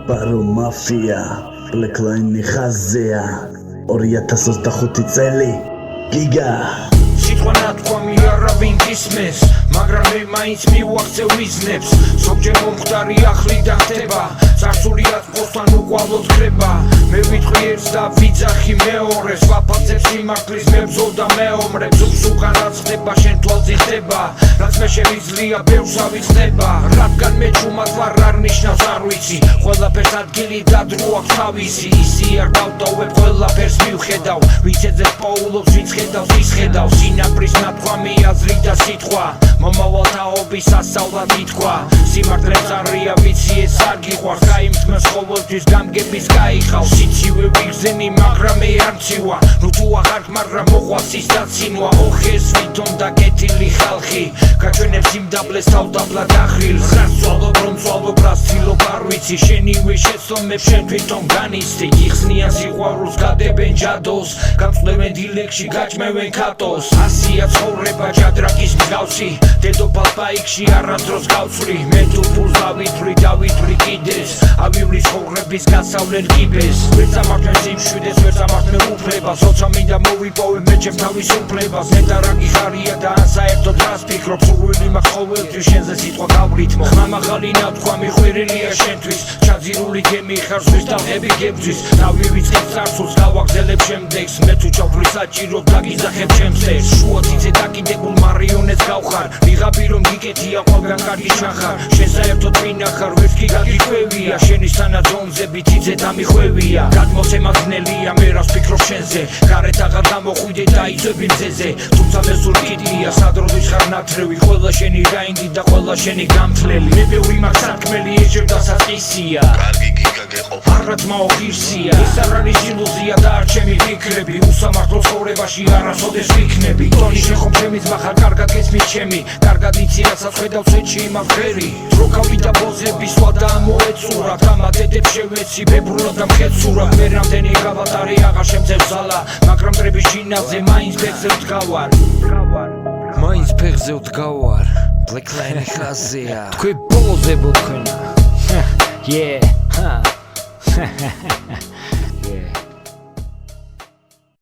Baro Mafia Blackline ხაზეა 2025 წელი გიგა სიტყვა ნათქვამი არავინ გისმენს მაგრამ მე მაინც მივახცე ვიზნებს ზოგჯერ მომხდარი ახლიდან ხდება წარსულიად პოსთან უყვალოდ ხრება მე ვიტყვი ერთს და ვიძახი მეორეს ვაფაცებ სიმართლის მებრძოლ და მეომრებს უკანაც ხდება შენ თვალზე ხდება რაც მე შემიძლია ბევრს ავიწყდება რადგან მე ჩუმად ვარ არ ნიშნავს არ ვიცი ყველაფერს ადგილი და დრო აქვს თავისი ისი არ დავტოვებ ყველაფერს მივხედავ ვინც ეძებს პაულობს ვინც ხედავს ის ხედავს სინაპრის ნათქვამი აზრი და სიტყვა მომავალთაობის ასწავლად ითქვა სიმართლეც არია ვიცი ეს არ გიყვარს გაიმსხმეს ყოველთვის გამგების გაიხავს სიცივე ვიგზენი მაგრამ მე არ მცივა ნუ თუ აღარ მაგრამ მოყვას ის დაცინვა ოხეს ვითომ დაკეტილი ხალხი გაჩვენებს იმ დაბლეს თავდაბლად ახრილს რას ვცვალობ რომ ვცვალობ რას ცდილობ არ ვიცი შენივე შეცდომებს შენ თვითონ განიცდი იხსნიან სიყვარულს გადებენ ჯადოს გამწვდევენ დილეგში გაჭმევენ ქატოს ასია ცხოვრება ჯადრაკის მსგავსი დედოფალ ბაიქში არასდროს გავცვლი მე თუ ფულს ავითვლი დავითვლი კიდეს ავივლის ცხოვრების გასავლელ კიბეს ვერ წამართვენ სიმშვიდეს ვერ წამართვენ უფლებას როცა მინდა მოვიპოვე მე ჩემ თავისუფლებას მე და რა გიხარია და ან საერთოდ რას ფიქრობ სურვილი მაქვს ყოველთვის შენზე სიტყვა გავრითმო ხმამაღალი ნათქვამი ხვირილია შენთვის ჩაძირული გემი ხარ ზღვის ტალღები გებძვის თავი ვიწყებ წარსულს გავაგზელებ შემდეგს მე თუ ჩავთვლი საჭიროდ დაგიზახებ ჩემს ერთს შუა ციცე დაკიდებულ მარიონეტს გავხარ ვიღაბი რომ გიკეთია ყველგან კარგი ჩახარ შენ საერთოდ ვინახარ ვერც კი გაგიხვევია შენი სანაძონზები ციცე დამიხვევია გადმოცემა ძნელია მე რას ფიქრობ შენზე გარეთ აღარ გამოხვიდე და იწვევი მზეზე თუმცა მე სულ კიდია სადროდის ხარ ნათრევი ყველა შენი რაინდი და ყველა შენი გამთვლელი მე ბევრი მაქვს საქმელი ეჯერ და საწყისია კარგი გიგა გეყოფ არათმაო ღირსია ეს არ არის ილუზია და არ ჩემი ფიქრები უსამართლო ცხოვრებაში არასოდეს ვიქნები ტონი შეხომ ჩემი ძმახარ კარგად გესმის ჩემი კარგად იცი რასაც ხედავ სვეტში იმავ ღერი დროქავი და ბოზები სვა და მოეწურა გამადედებს შევეცი ბებრულად და მხეცურა მე რამდენი გავატარი აღარ შემწევ ზალა მაგრამ დრების ჯინალზე მაინც ფეხზე ვდგავარ მაინც ფეხზე ვდგავარ Blackline ხაზეა თქვენ ბოლოზე ბოთქვენა yeah